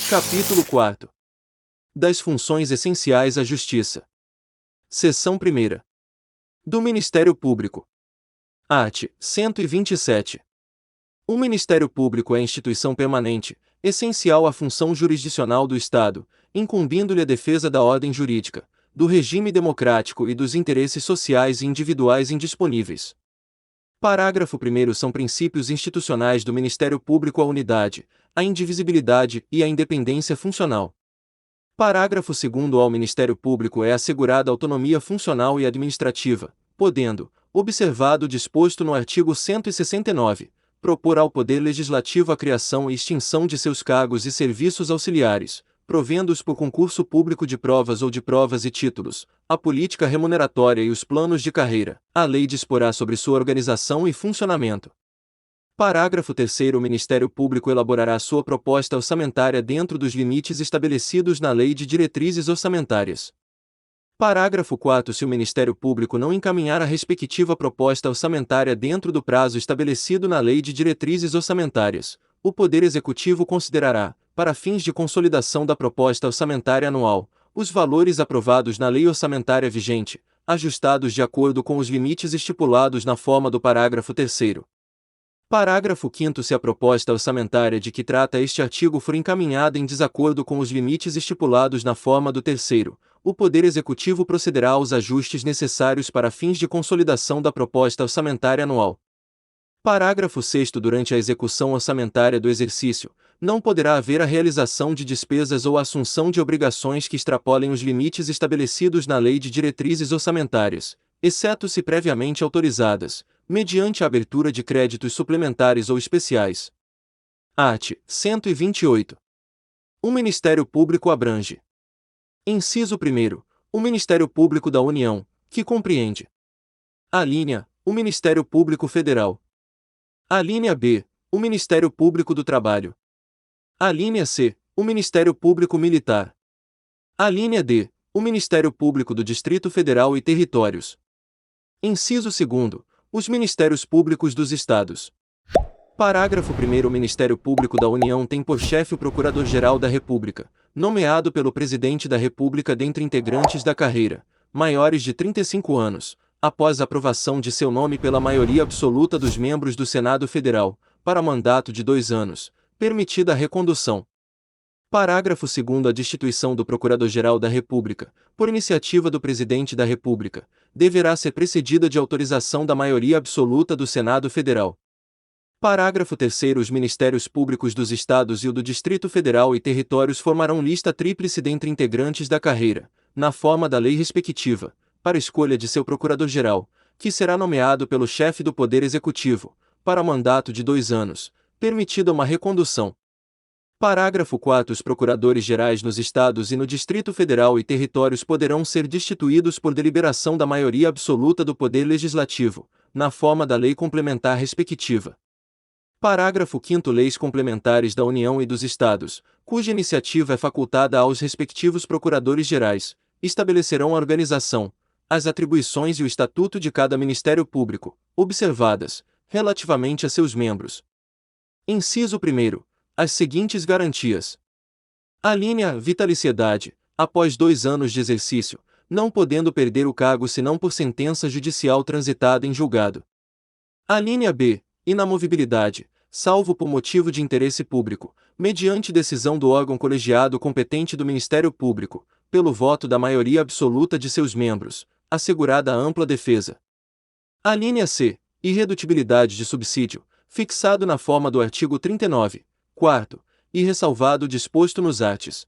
Capítulo 4. Das funções essenciais à Justiça. Seção 1ª. Do Ministério Público. Art. 127. O Ministério Público é instituição permanente, essencial à função jurisdicional do Estado, incumbindo-lhe a defesa da ordem jurídica, do regime democrático e dos interesses sociais e individuais indisponíveis. Parágrafo 1º. São princípios institucionais do Ministério Público a unidade, a indivisibilidade e a independência funcional. Parágrafo 2º. Ao Ministério Público é assegurada autonomia funcional e administrativa, podendo, observado o disposto no artigo 169, propor ao Poder Legislativo a criação e extinção de seus cargos e serviços auxiliares, provendo-os por concurso público de provas ou de provas e títulos, a política remuneratória e os planos de carreira. A lei disporá sobre sua organização e funcionamento. Parágrafo 3º. O Ministério Público elaborará sua proposta orçamentária dentro dos limites estabelecidos na Lei de Diretrizes Orçamentárias. Parágrafo 4º. Se o Ministério Público não encaminhar a respectiva proposta orçamentária dentro do prazo estabelecido na Lei de Diretrizes Orçamentárias, o Poder Executivo considerará, para fins de consolidação da proposta orçamentária anual, os valores aprovados na lei orçamentária vigente, ajustados de acordo com os limites estipulados na forma do parágrafo 3º. Parágrafo 5º. Se a proposta orçamentária de que trata este artigo for encaminhada em desacordo com os limites estipulados na forma do 3º, o Poder Executivo procederá aos ajustes necessários para fins de consolidação da proposta orçamentária anual. Parágrafo 6º. Durante a execução orçamentária do exercício, não poderá haver a realização de despesas ou a assunção de obrigações que extrapolem os limites estabelecidos na Lei de Diretrizes Orçamentárias, exceto se previamente autorizadas, mediante a abertura de créditos suplementares ou especiais. Art. 128. O Ministério Público abrange. Inciso 1º. O Ministério Público da União, que compreende: a linha, o Ministério Público Federal. A linha B, o Ministério Público do Trabalho. A linha C, o Ministério Público Militar. A linha D, o Ministério Público do Distrito Federal e Territórios. Inciso 2º. Os Ministérios Públicos dos Estados. Parágrafo 1º. O Ministério Público da União tem por chefe o Procurador-Geral da República, nomeado pelo Presidente da República dentre integrantes da carreira, maiores de 35 anos, após a aprovação de seu nome pela maioria absoluta dos membros do Senado Federal, para mandato de 2 anos, permitida a recondução. Parágrafo 2º. A destituição do Procurador-Geral da República, por iniciativa do Presidente da República, deverá ser precedida de autorização da maioria absoluta do Senado Federal. Parágrafo 3º. Os Ministérios Públicos dos Estados e o do Distrito Federal e Territórios formarão lista tríplice dentre integrantes da carreira, na forma da lei respectiva, para escolha de seu Procurador-Geral, que será nomeado pelo chefe do Poder Executivo, para mandato de 2 anos, permitida uma recondução. Parágrafo 4º. Os Procuradores-Gerais nos Estados e no Distrito Federal e Territórios poderão ser destituídos por deliberação da maioria absoluta do Poder Legislativo, na forma da lei complementar respectiva. Parágrafo 5º. Leis complementares da União e dos Estados, cuja iniciativa é facultada aos respectivos Procuradores-Gerais, estabelecerão a organização, as atribuições e o estatuto de cada Ministério Público, observadas, relativamente a seus membros. Inciso 1º. As seguintes garantias. A linha vitaliciedade, após 2 anos de exercício, não podendo perder o cargo senão por sentença judicial transitada em julgado. A linha B, inamovibilidade, salvo por motivo de interesse público, mediante decisão do órgão colegiado competente do Ministério Público, pelo voto da maioria absoluta de seus membros, assegurada a ampla defesa. A linha C, irredutibilidade de subsídio, fixado na forma do artigo 39, 4º, e ressalvado o disposto nos arts.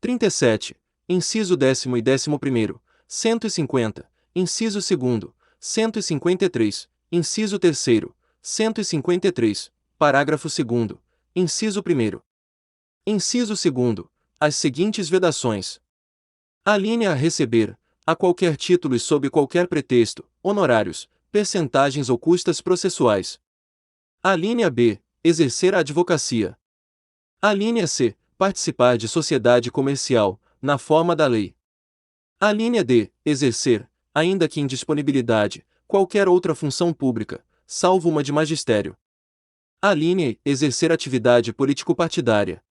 37, inciso 10º e 11º, 150, inciso 2º, 153, inciso 3º, 153, parágrafo 2º, inciso 1º. Inciso 2º, as seguintes vedações. A linha A receber, a qualquer título e sob qualquer pretexto, honorários, percentagens ou custas processuais. A linha B, exercer a advocacia. A linha C, participar de sociedade comercial, na forma da lei. A linha D, exercer, ainda que em disponibilidade, qualquer outra função pública, salvo uma de magistério. A linha E, exercer atividade político-partidária.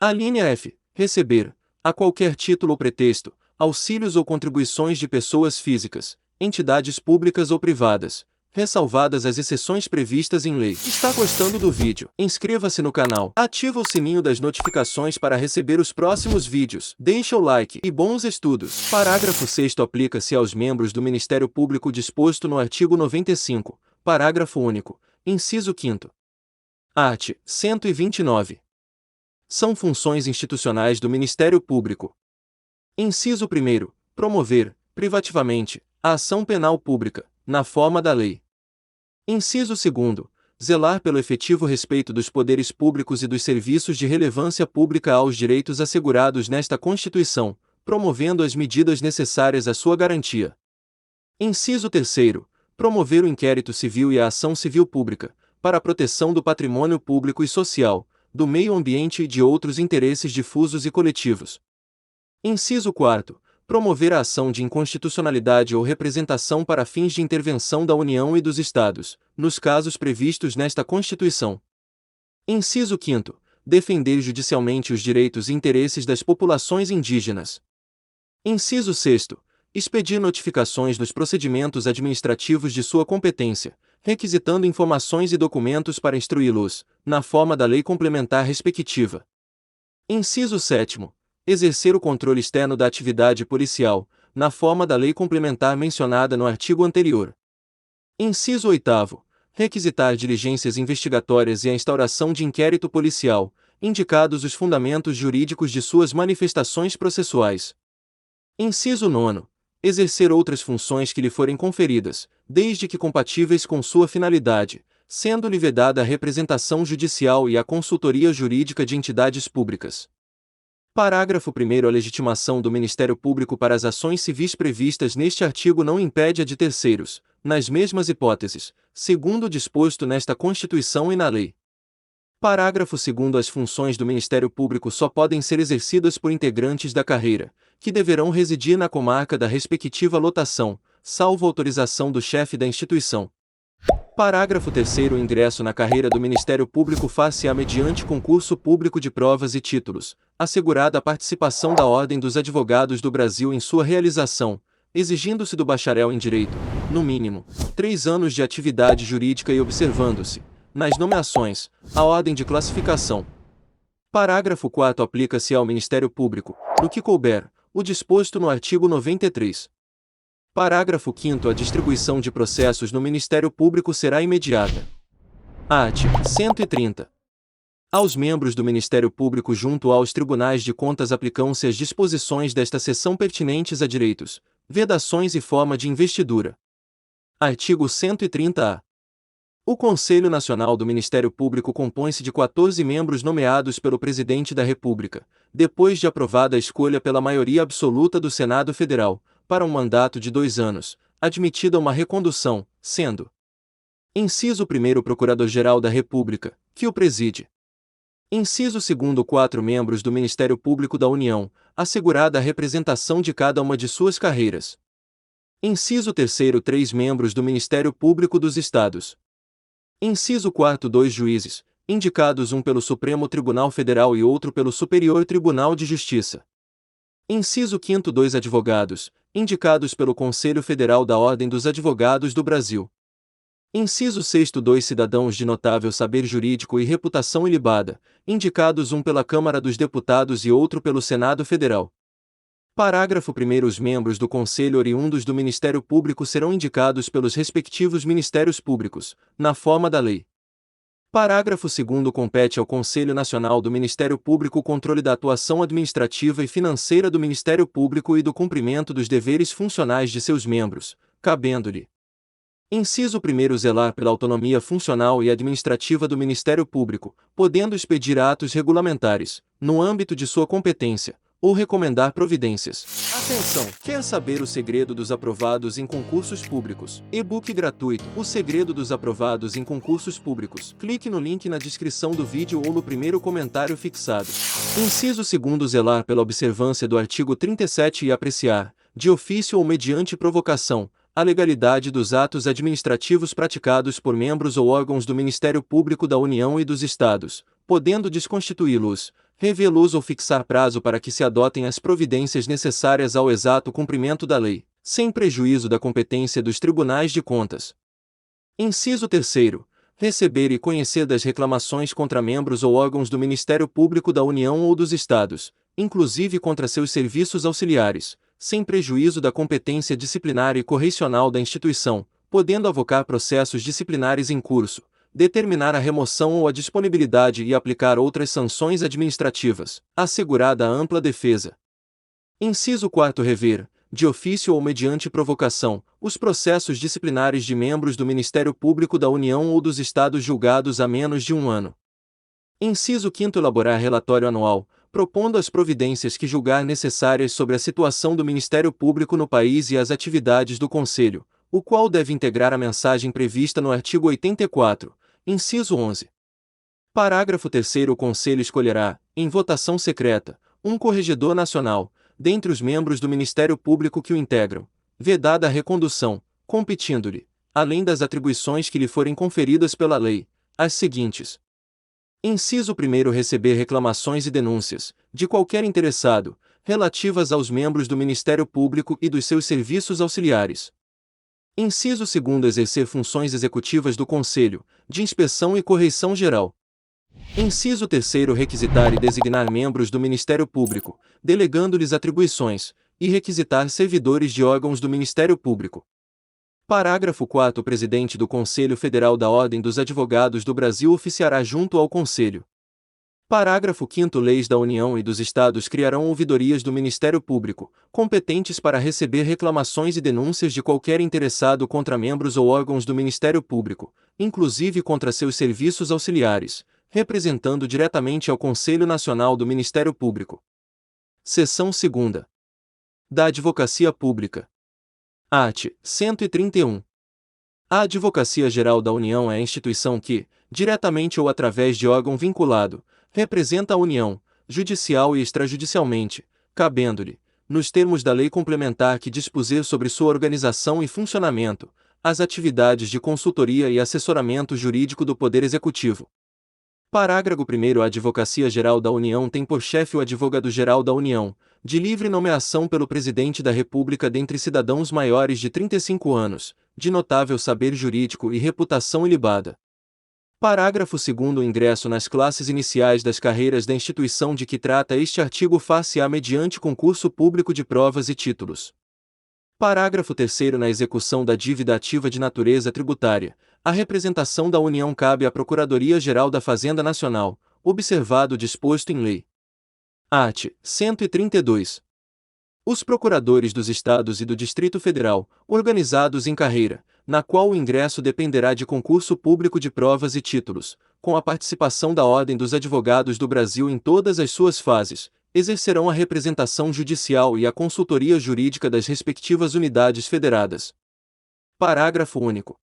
A linha F. Receber, a qualquer título ou pretexto, auxílios ou contribuições de pessoas físicas, entidades públicas ou privadas, ressalvadas as exceções previstas em lei. Está gostando do vídeo? Inscreva-se no canal, ativa o sininho das notificações para receber os próximos vídeos, deixa o like e bons estudos. Parágrafo 6º aplica-se aos membros do Ministério Público disposto no artigo 95, parágrafo único, inciso 5º. Art. 129. São funções institucionais do Ministério Público. Inciso 1º. Promover, privativamente, a ação penal pública, na forma da lei. Inciso 2º. Zelar pelo efetivo respeito dos poderes públicos e dos serviços de relevância pública aos direitos assegurados nesta Constituição, promovendo as medidas necessárias à sua garantia. Inciso 3º. Promover o inquérito civil e a ação civil pública, para a proteção do patrimônio público e social, do meio ambiente e de outros interesses difusos e coletivos. Inciso 4º. Promover a ação de inconstitucionalidade ou representação para fins de intervenção da União e dos Estados, nos casos previstos nesta Constituição. Inciso 5º. Defender judicialmente os direitos e interesses das populações indígenas. Inciso 6º. Expedir notificações dos procedimentos administrativos de sua competência, requisitando informações e documentos para instruí-los, na forma da lei complementar respectiva. Inciso 7º. Exercer o controle externo da atividade policial, na forma da lei complementar mencionada no artigo anterior. Inciso 8º. Requisitar diligências investigatórias e a instauração de inquérito policial, indicados os fundamentos jurídicos de suas manifestações processuais. Inciso 9º. Exercer outras funções que lhe forem conferidas, desde que compatíveis com sua finalidade, sendo-lhe vedada a representação judicial e a consultoria jurídica de entidades públicas. Parágrafo 1º. A legitimação do Ministério Público para as ações civis previstas neste artigo não impede a de terceiros, nas mesmas hipóteses, segundo o disposto nesta Constituição e na lei. Parágrafo 2º. As funções do Ministério Público só podem ser exercidas por integrantes da carreira, que deverão residir na comarca da respectiva lotação, salvo autorização do chefe da instituição. Parágrafo 3º. O ingresso na carreira do Ministério Público far-se-á mediante concurso público de provas e títulos, assegurada a participação da Ordem dos Advogados do Brasil em sua realização, exigindo-se do bacharel em Direito, no mínimo, 3 anos de atividade jurídica e observando-se, nas nomeações, a ordem de classificação. Parágrafo 4º. Aplica-se ao Ministério Público, no que couber, o disposto no artigo 93. Parágrafo 5º. A distribuição de processos no Ministério Público será imediata. Art. 130. Aos membros do Ministério Público junto aos tribunais de contas aplicam-se as disposições desta seção pertinentes a direitos, vedações e forma de investidura. Artigo 130-A. O Conselho Nacional do Ministério Público compõe-se de 14 membros nomeados pelo Presidente da República, depois de aprovada a escolha pela maioria absoluta do Senado Federal, para um mandato de 2 anos, admitida uma recondução, sendo: inciso 1º. O Procurador-Geral da República, que o preside. Inciso 2º. 4 membros do Ministério Público da União, assegurada a representação de cada uma de suas carreiras. Inciso 3º. 3 membros do Ministério Público dos Estados. Inciso 4º. 2 juízes, indicados um pelo Supremo Tribunal Federal e outro pelo Superior Tribunal de Justiça. Inciso 5º. 2 advogados, indicados pelo Conselho Federal da Ordem dos Advogados do Brasil. Inciso 6º. 2 cidadãos de notável saber jurídico e reputação ilibada, indicados um pela Câmara dos Deputados e outro pelo Senado Federal. Parágrafo 1º. Os membros do Conselho oriundos do Ministério Público serão indicados pelos respectivos Ministérios Públicos, na forma da lei. Parágrafo 2º. Compete ao Conselho Nacional do Ministério Público o controle da atuação administrativa e financeira do Ministério Público e do cumprimento dos deveres funcionais de seus membros, cabendo-lhe: inciso 1º. Zelar pela autonomia funcional e administrativa do Ministério Público, podendo expedir atos regulamentares, no âmbito de sua competência, ou recomendar providências. Atenção! Quer saber o segredo dos aprovados em concursos públicos? E-book gratuito. O segredo dos aprovados em concursos públicos. Clique no link na descrição do vídeo ou no primeiro comentário fixado. Inciso 2º. Zelar pela observância do artigo 37 e apreciar, de ofício ou mediante provocação, a legalidade dos atos administrativos praticados por membros ou órgãos do Ministério Público da União e dos Estados, podendo desconstituí-los, revê-los ou fixar prazo para que se adotem as providências necessárias ao exato cumprimento da lei, sem prejuízo da competência dos tribunais de contas. Inciso 3º. Receber e conhecer das reclamações contra membros ou órgãos do Ministério Público da União ou dos Estados, inclusive contra seus serviços auxiliares, sem prejuízo da competência disciplinar e correicional da instituição, podendo avocar processos disciplinares em curso, determinar a remoção ou a disponibilidade e aplicar outras sanções administrativas, assegurada a ampla defesa. Inciso 4º. Rever, de ofício ou mediante provocação, os processos disciplinares de membros do Ministério Público da União ou dos Estados julgados há menos de 1 ano. Inciso 5º. Elaborar relatório anual, propondo as providências que julgar necessárias sobre a situação do Ministério Público no país e as atividades do Conselho, o qual deve integrar a mensagem prevista no artigo 84, inciso 11. Parágrafo 3º. O Conselho escolherá, em votação secreta, um corregedor nacional, dentre os membros do Ministério Público que o integram, vedada a recondução, competindo-lhe, além das atribuições que lhe forem conferidas pela lei, as seguintes. Inciso 1º. Receber reclamações e denúncias, de qualquer interessado, relativas aos membros do Ministério Público e dos seus serviços auxiliares. Inciso 2º. Exercer funções executivas do Conselho, de inspeção e correição geral. Inciso 3º. Requisitar e designar membros do Ministério Público, delegando-lhes atribuições, e requisitar servidores de órgãos do Ministério Público. Parágrafo 4º. O presidente do Conselho Federal da Ordem dos Advogados do Brasil oficiará junto ao Conselho. Parágrafo 5º. Leis da União e dos Estados criarão ouvidorias do Ministério Público, competentes para receber reclamações e denúncias de qualquer interessado contra membros ou órgãos do Ministério Público, inclusive contra seus serviços auxiliares, representando diretamente ao Conselho Nacional do Ministério Público. Seção 2ª. Da Advocacia Pública. Art. 131. A Advocacia Geral da União é a instituição que, diretamente ou através de órgão vinculado, representa a União, judicial e extrajudicialmente, cabendo-lhe, nos termos da lei complementar que dispuser sobre sua organização e funcionamento, as atividades de consultoria e assessoramento jurídico do Poder Executivo. Parágrafo 1º. A Advocacia Geral da União tem por chefe o Advogado-Geral da União, de livre nomeação pelo Presidente da República dentre cidadãos maiores de 35 anos, de notável saber jurídico e reputação ilibada. Parágrafo 2º. O ingresso nas classes iniciais das carreiras da instituição de que trata este artigo far-se-á mediante concurso público de provas e títulos. Parágrafo 3º. Na execução da dívida ativa de natureza tributária, a representação da União cabe à Procuradoria-Geral da Fazenda Nacional, observado o disposto em lei. Art. 132. Os procuradores dos Estados e do Distrito Federal, organizados em carreira, na qual o ingresso dependerá de concurso público de provas e títulos, com a participação da Ordem dos Advogados do Brasil em todas as suas fases, exercerão a representação judicial e a consultoria jurídica das respectivas unidades federadas. Parágrafo único.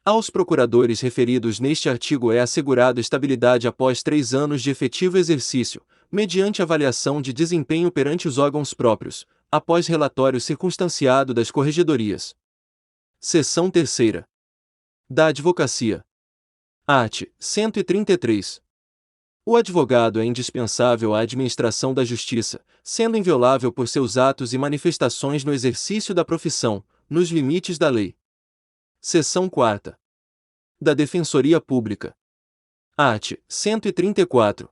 Aos procuradores referidos neste artigo é assegurada estabilidade após 3 anos de efetivo exercício, mediante avaliação de desempenho perante os órgãos próprios, após relatório circunstanciado das corregedorias. Seção 3ª. Da Advocacia. Art. 133. O advogado é indispensável à administração da justiça, sendo inviolável por seus atos e manifestações no exercício da profissão, nos limites da lei. Seção 4ª. Da Defensoria Pública. Art. 134.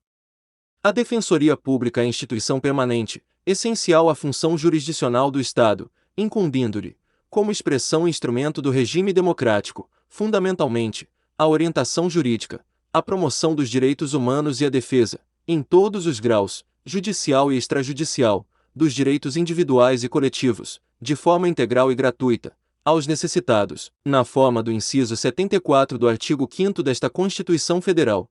A Defensoria Pública é instituição permanente, essencial à função jurisdicional do Estado, incumbindo-lhe, como expressão e instrumento do regime democrático, fundamentalmente, a orientação jurídica, a promoção dos direitos humanos e a defesa, em todos os graus, judicial e extrajudicial, dos direitos individuais e coletivos, de forma integral e gratuita, aos necessitados, na forma do inciso 74 do artigo 5º desta Constituição Federal.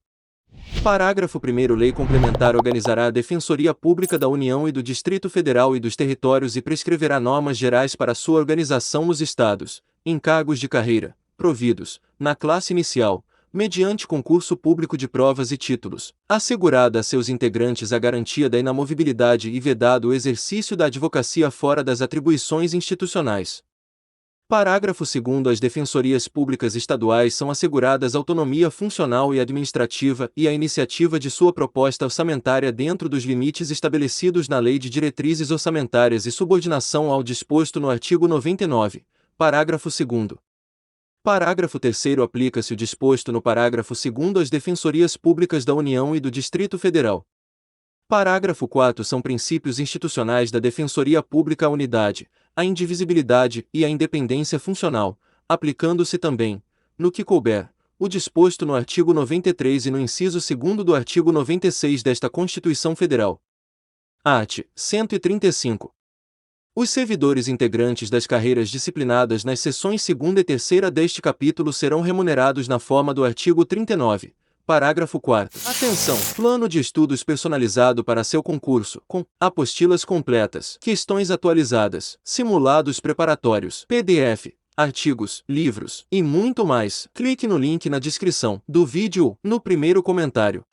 Parágrafo 1º. Lei complementar organizará a Defensoria Pública da União e do Distrito Federal e dos Territórios e prescreverá normas gerais para sua organização nos Estados, em cargos de carreira, providos, na classe inicial, mediante concurso público de provas e títulos, assegurada a seus integrantes a garantia da inamovibilidade e vedado o exercício da advocacia fora das atribuições institucionais. Parágrafo 2º. As defensorias públicas estaduais são asseguradas autonomia funcional e administrativa e a iniciativa de sua proposta orçamentária dentro dos limites estabelecidos na Lei de Diretrizes Orçamentárias e subordinação ao disposto no artigo 99, parágrafo 2º. Parágrafo 3º. Aplica-se o disposto no parágrafo 2º às defensorias públicas da União e do Distrito Federal. Parágrafo 4º. São princípios institucionais da Defensoria Pública a unidade, a indivisibilidade e a independência funcional, aplicando-se também, no que couber, o disposto no artigo 93 e no inciso 2º do artigo 96 desta Constituição Federal. Art. 135. Os servidores integrantes das carreiras disciplinadas nas seções 2ª e 3ª deste capítulo serão remunerados na forma do artigo 39. Parágrafo 4º. Atenção! Plano de estudos personalizado para seu concurso, com apostilas completas, questões atualizadas, simulados preparatórios, PDF, artigos, livros e muito mais. Clique no link na descrição do vídeo, no primeiro comentário.